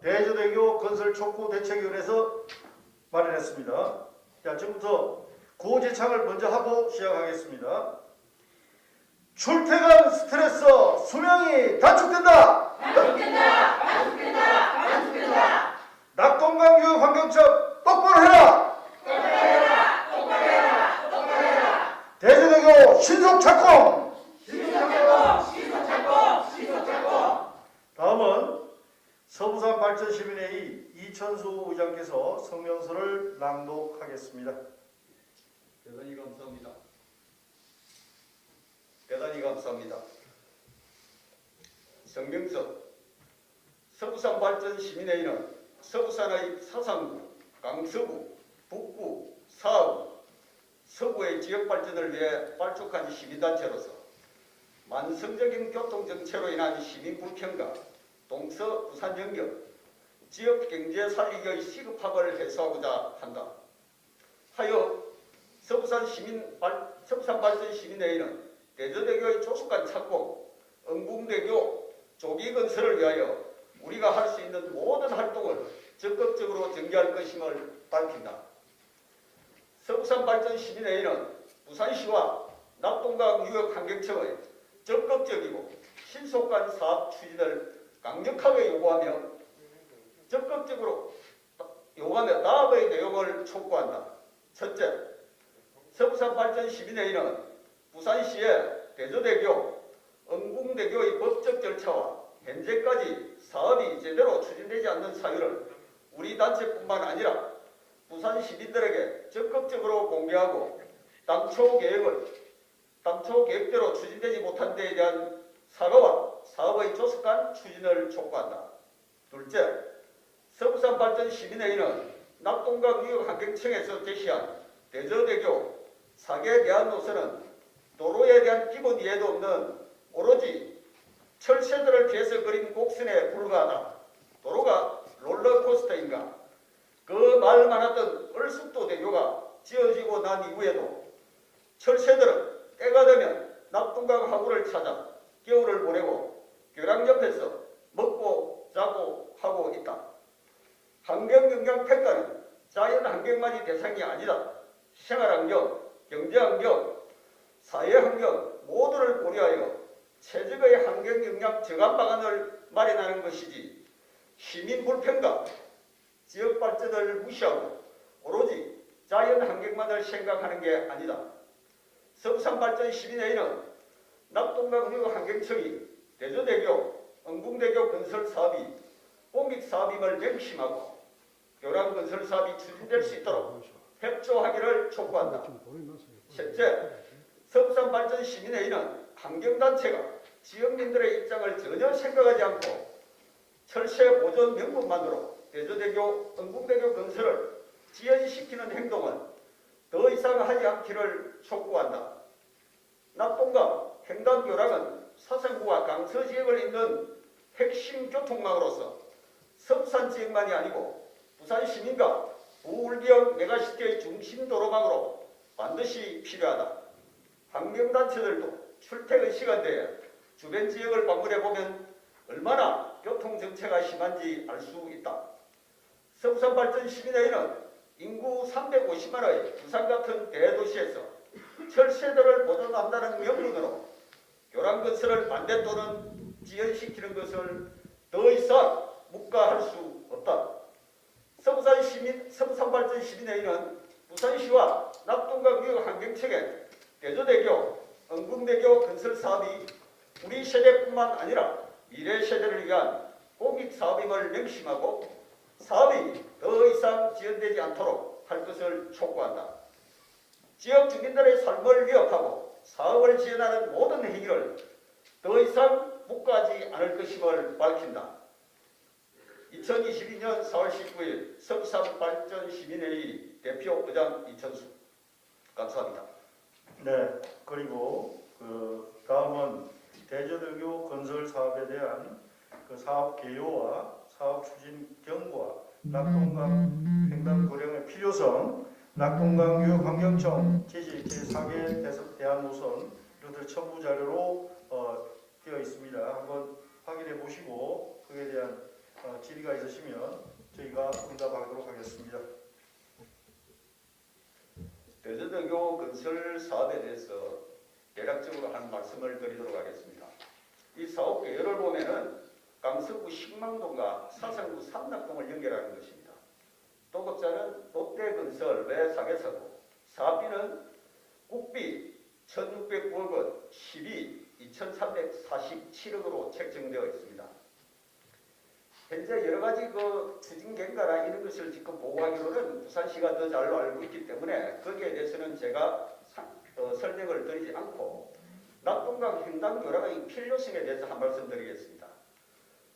대저대교 건설 촉구 대책위원회에서 마련했습니다. 자, 지금부터 구호제창을 먼저 하고 시작하겠습니다. 출퇴근 스트레스 수명이 단축된다. 단축된다. 단축된다. 단축된다. 낙동강 교육 환경청 똑바로 해라. 똑바로 해라. 똑바로 해라. 똑바로 해라. 대저대교 신속 착공. 신속 착공. 신속 착공. 신속 착공. 다음은 서부산 발전시민회의 이천수 의장께서 성명서를 낭독하겠습니다. 대단히 감사합니다. 대단히 감사합니다. 성명서. 서부산 발전 시민회의는 서부산의 사상구, 강서구, 북구, 사구, 서구의 지역 발전을 위해 발족한 시민단체로서 만성적인 교통정체로 인한 시민 불평과 동서 부산 연결, 지역 경제 살리기의 시급함을 해소하고자 한다. 하여 서부산 발전 시민회의는 대저대교의 조속한 착공, 응궁대교 조기 건설을 위하여 우리가 할 수 있는 모든 활동을 적극적으로 전개할 것임을 밝힌다. 서부산 발전 시민회의는 부산시와 낙동강 유역환경청의 적극적이고 신속한 사업 추진을 강력하게 요구하며 다음의 내용을 촉구한다. 첫째, 서부산 발전 시민회의는 부산시의 대저대교, 응궁대교의 법적 절차와 현재까지 사업이 제대로 추진되지 않는 사유를 우리 단체뿐만 아니라 부산 시민들에게 적극적으로 공개하고 당초 계획대로 추진되지 못한 데에 대한 사과와 사업의 조속한 추진을 촉구한다. 둘째, 서부산 발전 시민회의는 낙동강 유역환경청에서 제시한 대저대교 4개 대안 노선은 도로에 대한 기본 이해도 없는 오로지 철새들을 피해서 그린 곡선에 불과하다. 도로가 롤러코스터인가? 그 말 많았던 얼숙도 대교가 지어지고 난 이후에도 철새들은 때가 되면 낙동강 하구를 찾아 겨울을 보내고 교량 옆에서 먹고 자고 하고 있다. 환경영향 평가는 자연환경만이 대상이 아니다. 생활환경, 경제환경, 사회환경 모두를 고려하여 최적의 환경영향 저감 방안을 마련하는 것이지 시민 불평과 지역 발전을 무시하고 오로지 자연환경만을 생각하는 게 아니다. 서부산 발전 시민회의는 낙동강 유역환경청이 대저대교, 응궁대교 건설 사업이 공익 사업임을 명심하고 교량 건설 사업이 추진될 수 있도록 협조하기를 촉구한다. 셋째, 서부산 발전 시민회의는 환경단체가 지역민들의 입장을 전혀 생각하지 않고 철새 보존 명분만으로 대저대교, 응궁대교 건설을 지연시키는 행동은 더 이상 하지 않기를 촉구한다. 낙동강 횡단교량은 사상구와 강서 지역을 잇는 핵심 교통망으로서 서부산 지역만이 아니고 부산 시민과 부울경 메가시티의 중심 도로망으로 반드시 필요하다. 환경단체들도 출퇴근 시간대에 주변 지역을 방문해보면 얼마나 교통정체가 심한지 알 수 있다. 서부산 발전 시민회의는 인구 350만의 부산 같은 대도시에서 철새들을 보존한다는 명분으로 교량 건설을 반대 또는 지연시키는 것을 더 이상 묵과할 수 없다. 서부산 발전 시민회의는 부산시와 낙동강 유역환경청의 대저대교, 응궁대교 건설 사업이 우리 세대뿐만 아니라 미래 세대를 위한 공익 사업임을 명심하고 사업이 더 이상 지연되지 않도록 할 것을 촉구한다. 지역 주민들의 삶을 위협하고 사업을 지연하는 모든 행위를 더 이상 묵과하지 않을 것임을 밝힌다. 2022년 4월 19일 서부산 발전 시민회의 대표 의장 이천수. 감사합니다. 네, 그리고 다음은 대저대교 건설 사업에 대한 사업 개요와 사업 추진 경과, 낙동강 횡단고령의 필요성, 낙동강 유역환경청 제시 제4개 대안 노선 이것들 첨부 자료로 되어 있습니다. 한번 확인해 보시고 그에 대한 질의가 있으시면 저희가 응답하도록 하겠습니다. 대저대교 건설 사업에 대해서 대략적으로 한 말씀을 드리도록 하겠습니다. 이 사업 개요를 보면은 강서구 식망동과 사상구 삼락동을 연결하는 것입니다. 도급자는 롯데건설 외사계사고 사업비는 국비 1,609억 원, 시비 2,347억으로 책정되어 있습니다. 현재 여러 가지 추진계획이나 이런 것을 지금 보고하기로는 부산시가 더 잘 알고 있기 때문에 거기에 대해서는 제가 설명을 드리지 않고 낙동강 횡단 요량의 필요성에 대해서 한 말씀 드리겠습니다.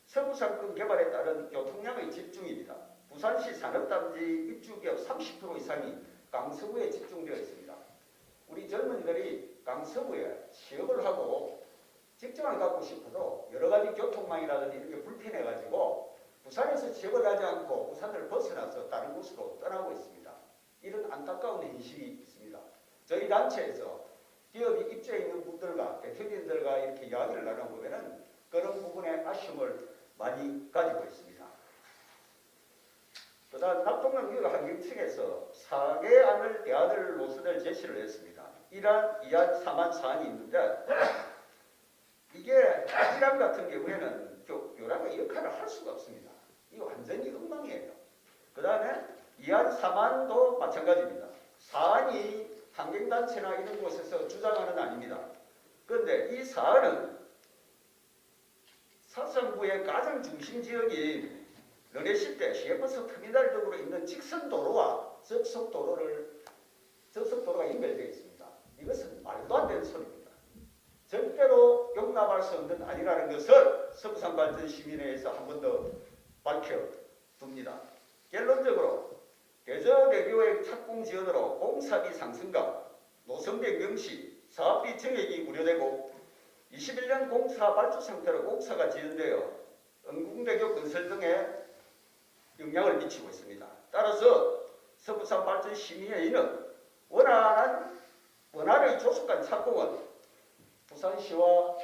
서부상권 개발에 따른 교통량의 집중입니다. 부산시 산업단지 입주기업 30% 이상이 강서구에 집중되어 있습니다. 우리 젊은이들이 강서구에 취업을 하고 직장을 갖고 싶어도 여러 가지 교통망이라든지 이렇게 불편해가지고 부산에서 취업을 하지 않고 부산을 벗어나서 다른 곳으로 떠나고 있습니다. 이런 안타까운 현실이 있습니다. 저희 단체에서 기업이 입주해 있는 분들과 대표님들과 이렇게 이야기를 나눠보면은 그런 부분에 아쉬움을 많이 가지고 있습니다. 그다음 낙동강 유역 환경청에서 4개안을 대안을 노선을 제시를 했습니다. 1안, 2안, 3안 사안이 있는데 이게 1안 같은 경우에는 요람의 역할을 할 수가 없습니다. 이거 완전히 엉망이에요. 그 다음에 2안, 3안도 마찬가지입니다. 4안이 환경단체나 이런 곳에서 주장하는 아닙니다. 그런데 이 4안은 사상구의 가장 중심 지역인 르네시대 시외버스 터미널 등으로 있는 직선도로와 접속도로가 연결되어 있습니다. 이것은 말도 안 되는 소리입니다. 절대로 용납할 수 없는 아니라는 것을 서부산발전시민회에서 한 번 더 밝혀둡니다. 결론적으로 대저대교의 착공 지연으로 공사비 상승과 노선 변경 시 사업비 증액이 우려되고 21년 공사 발주 상태로 공사가 지연되어 은궁대교 건설 등에 영향을 미치고 있습니다. 따라서 서부산발전시민회의는 원활의 조속한 착공은 부산시와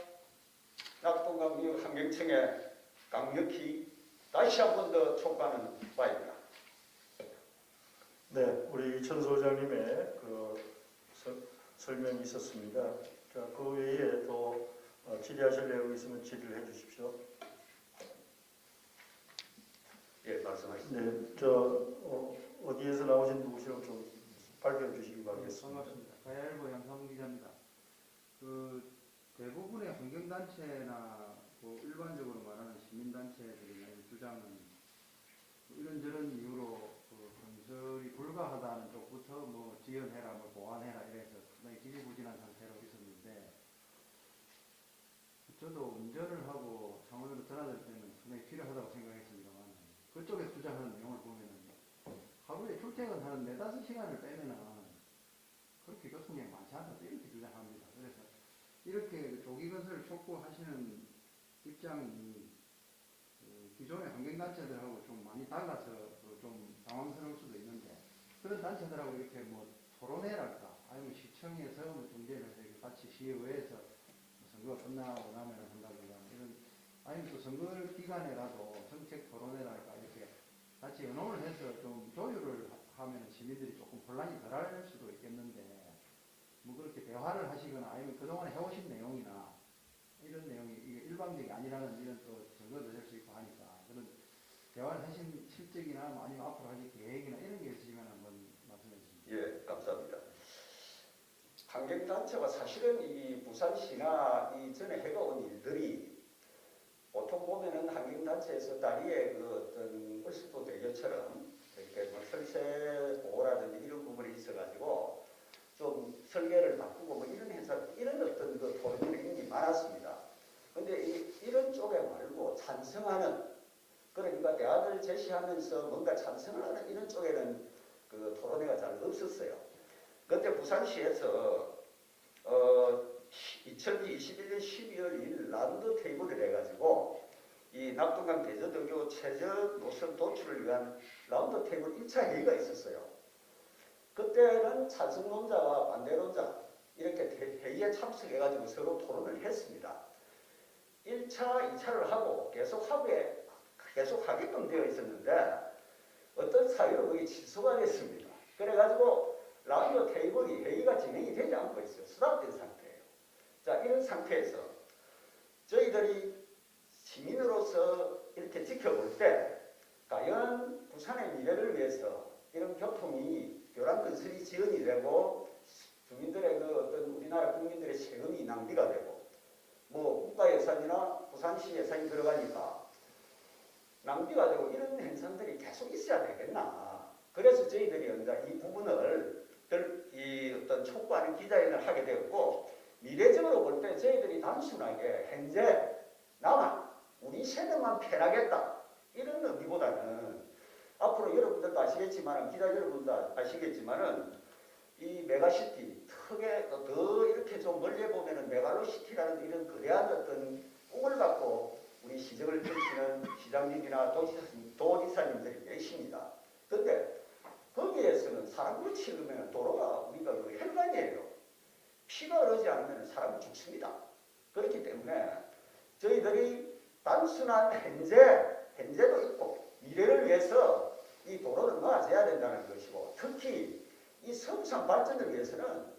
낙동강 유역 환경청에 강력히 다시 한 번 더 촉구하는 바입니다. 네, 우리 이천 소장님의 설명이 있었습니다. 자, 그 외에 또 질의하실 내용이 있으면 질의를 해주십시오. 예, 말씀하십시오. 네, 어디에서 나오신 누구시라고 좀 발표해 주시기 바라겠습니다. 반갑습니다. 가야일보 양상훈 기자입니다. 대부분의 환경단체나 일반적으로 말하는 시민단체들의 주장은 이런저런 이유로 건설이 불가하다는 쪽부터 지연해라, 보완해라 이래서 상당히 지지부진한 상태로 있었는데 저도 운전을 하고 창원으로 드나들 때는 상당히 필요하다고 생각했습니다만 그쪽에 주장하는 내용을 보면은 하루에 출퇴근하는 4-5시간을 빼면은 그렇게 교통량이 많지 않다 이렇게 주장합니다. 그래서 이렇게 조기건설을 촉구하시는 입장이 기존의 환경단체들하고 좀 많이 달라서 좀 당황스러울 수도 있는데 그런 단체들하고 이렇게 토론회랄까 아니면 시청에서 중재를 해서 같이 시의회에서 선거가 끝나고 나면 한다든가 이런 아니면 또 선거 기간에라도 정책 토론회랄까 이렇게 같이 의논을 해서 좀 조율을 하면 시민들이 조금 혼란이 덜할 수도 있겠는데 그렇게 대화를 하시거나 아니면 그동안 해오신 내용이나 이런 내용이 이게 일방적이 아니라는 이런 또 증거도 될 수 있고 하니까 그런 대화를 하신 실적이나 아니면 앞으로 하실 계획이나 이런 게 있으시면 한번 말씀해 주십시오. 예, 감사합니다. 환경단체가 사실은 이 부산시나 이전에 해가온 일들이 보통 보면은 환경단체에서 다리에 어떤 을수도 대교처럼 이렇게 설세 보호라든지 이런 부분이 있어가지고 좀 설계를 바꾸고 이런 행사, 이런 어떤 토론이 많았습니다. 근데 이런 쪽에 말고 찬성하는, 그러니까 대안을 제시하면서 뭔가 찬성을 하는 이런 쪽에는 토론회가 잘 없었어요. 그런데 부산시에서 2021년 12월 2일 라운드 테이블을 해가지고 이 낙동강 대저대교 최저 노선 도출을 위한 라운드 테이블 1차 회의가 있었어요. 그때는 찬성론자와 반대론자 이렇게 회의에 참석해가지고 서로 토론을 했습니다. 1차, 2차를 하고 계속 하루에 계속 하게끔 되어 있었는데 어떤 사유로 그게 취소가 됐습니다. 그래가지고 라디오 테이블이 회의가 진행이 되지 않고 있어요. 수락된 상태예요. 자, 이런 상태에서 저희들이 시민으로서 이렇게 지켜볼 때 과연 부산의 미래를 위해서 이런 교통이 교란 건설이 지연이 되고 주민들의 그 어떤 우리나라 국민들의 세금이 낭비가 되고 뭐 국가 예산이나 부산시 예산이 들어가니까 낭비가 되고 이런 현상들이 계속 있어야 되겠나. 그래서 저희들이 이제 이 부분을 이 어떤 촉구하는 기자회견을 하게 되었고 미래적으로 볼 때 저희들이 단순하게 현재 나만 우리 세대만 편하겠다 이런 의미보다는 앞으로 여러분들도 아시겠지만 기자 여러분도 아시겠지만은 이 메가시티 크게 더 이렇게 좀 멀리 보면은 메갈로시티라는 이런 거대한 어떤 꿈을 갖고 우리 시정을 펼치는 시장님이나 도지사님들이 계십니다. 근데 거기에서는 사람으로 치르면 도로가 우리가 그 혈관이에요. 피가 흐르지 않으면 사람은 죽습니다. 그렇기 때문에 저희들이 단순한 현재도 있고 미래를 위해서 이 도로를 놓아줘야 된다는 것이고 특히 이 서부산 발전을 위해서는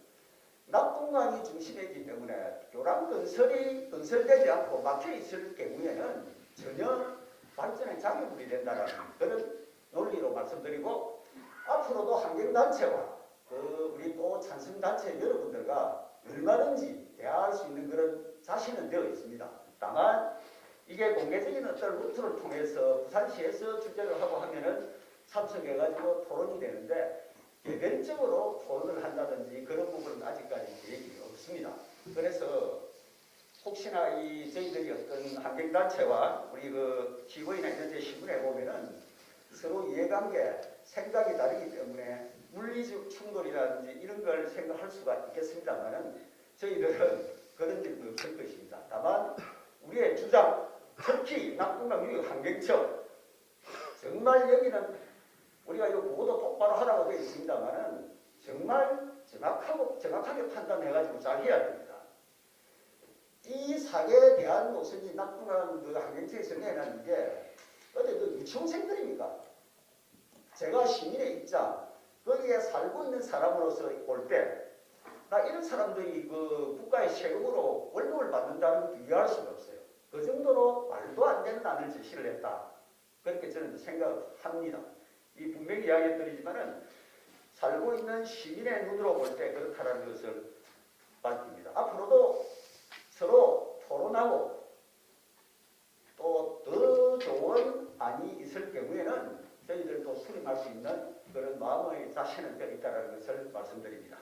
낙동강이 중심이기 때문에 교란 건설이 건설되지 않고 막혀 있을 경우에는 전혀 발전에 장애물이 된다는 그런 논리로 말씀드리고 앞으로도 환경단체와 우리 또 찬성단체 여러분들과 얼마든지 대화할 수 있는 그런 자신은 되어 있습니다. 다만 이게 공개적인 어떤 루트를 통해서 부산시에서 주재를 하고 하면은 참석해가지고 토론이 되는데 개별적으로 토론을 한다든지 그런 부분은 아직까지 계획이 없습니다. 그래서 혹시나 이 저희들이 어떤 환경단체와 우리 그 기구이나 이런 데 신문해 보면은 서로 이해관계, 생각이 다르기 때문에 물리적 충돌이라든지 이런 걸 생각할 수가 있겠습니다만은 저희들은 그런 일도 없을 것입니다. 다만 우리의 주장, 특히 낙동강 유역 환경청 정말 여기는 우리가 이거 보고도 똑바로 하라고 되어 있습니다만은 정말 정확하게 판단해가지고 잘 해야 됩니다. 이 사계에 대한 노선이 낙동강 그 환경청에서 내놓은 게 어디 그 유치원생들입니까? 제가 시민의 입장, 거기에 살고 있는 사람으로서 볼 때 나 이런 사람들이 그 국가의 세금으로 월급을 받는다는 걸 이해할 수가 없어요. 그 정도로 말도 안 되는 안을 제시를 했다. 그렇게 저는 생각합니다. 이 분명히 이야기해드리지만은 살고 있는 시민의 눈으로 볼 때 그렇다는 것을 밝힙니다. 앞으로도 서로 토론하고 또 더 좋은 안이 있을 경우에는 저희들도 수립할 수 있는 그런 마음의 자신은 되어 있다는 것을 말씀드립니다.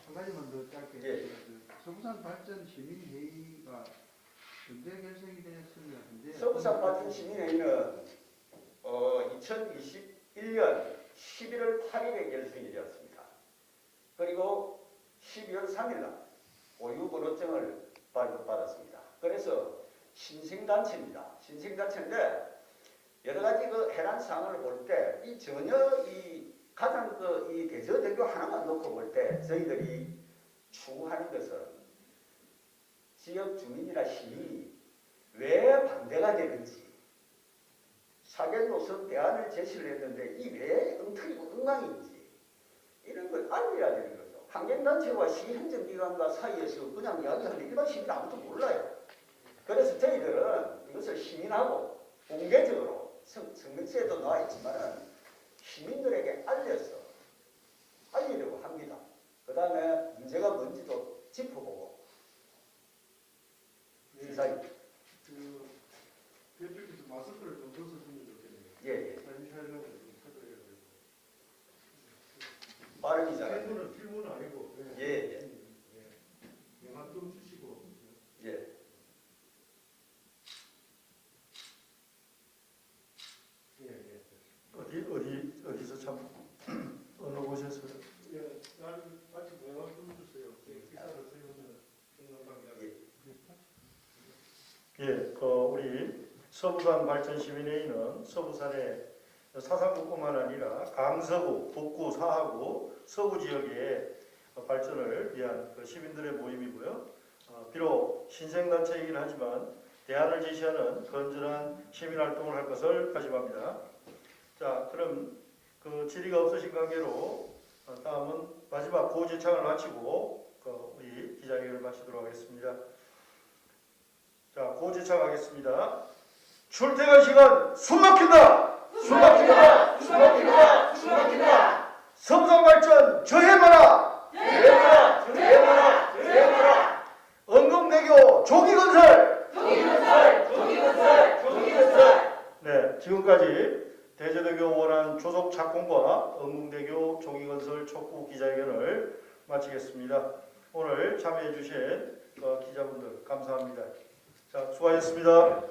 한 가지만 더 짧게. 예. 그 서부산 발전 시민회의가 언제 결성이 되었습니다. 서부산 발전 시민회의는 2021년 11월 8일에 결성이 되었습니다. 그리고 12월 3일날 고유번호증을 발급받았습니다. 그래서 신생단체입니다. 신생단체인데 여러 가지 그 해란 사항을 볼 때 이 전혀 이 가장 이 대저대교 하나만 놓고 볼 때 저희들이 추구하는 것은 지역 주민이나 시민이 왜 반대가 되는지 사계 노선 대안을 제시를 했는데 이 왜 엉터리고 엉망인지 이런 걸 알려야 되는 거죠. 환경단체와 시행정기관과 사이에서 그냥 이야기하는 일반 시민 아무도 몰라요. 그래서 저희들은 이것을 시민하고 공개적으로 성명서에도 나와 있지만은 시민들에게 알리려고 합니다. 그 다음에 문제가 뭔지도 짚어보고 시사입니다. 그 대표께서 마스크를 좀 벗어주면 좋겠네요. 예. 사진 촬영을 좀 해드려야 되고. 발음이 잘하네요. 필무는 아니고. 예. 영화 좀 주시고. 예. 어디서 참 어느 곳에서 예, 나는 같이 영화 좀 주세요. 기사를 쓰면 중간방향. 예, 우리 서부산 발전 시민회의는 서부산의 사상구뿐만 아니라 강서구, 북구, 사하구, 서구 지역의 발전을 위한 그 시민들의 모임이고요. 비록 신생단체이긴 하지만 대안을 제시하는 건전한 시민활동을 할 것을 다짐합니다. 자, 그럼 그 질의가 없으신 관계로 다음은 마지막 고지창을 마치고 우리 기자회견을 마치도록 하겠습니다. 자, 고지창 하겠습니다. 출퇴근 시간 숨 막힌다! 숨 막힌다! 숨 막힌다! 숨 막힌다! 성장 발전 저해마라! 저해마라! 저해마라! 저해마라! 은공대교 조기건설! 조기건설! 조기건설! 조기건설! 네, 지금까지 대저대교 원안 조속 착공과 은공대교 조기건설 촉구 기자회견을 마치겠습니다. 오늘 참여해 주신 기자분들 감사합니다. 자, 수고하셨습니다.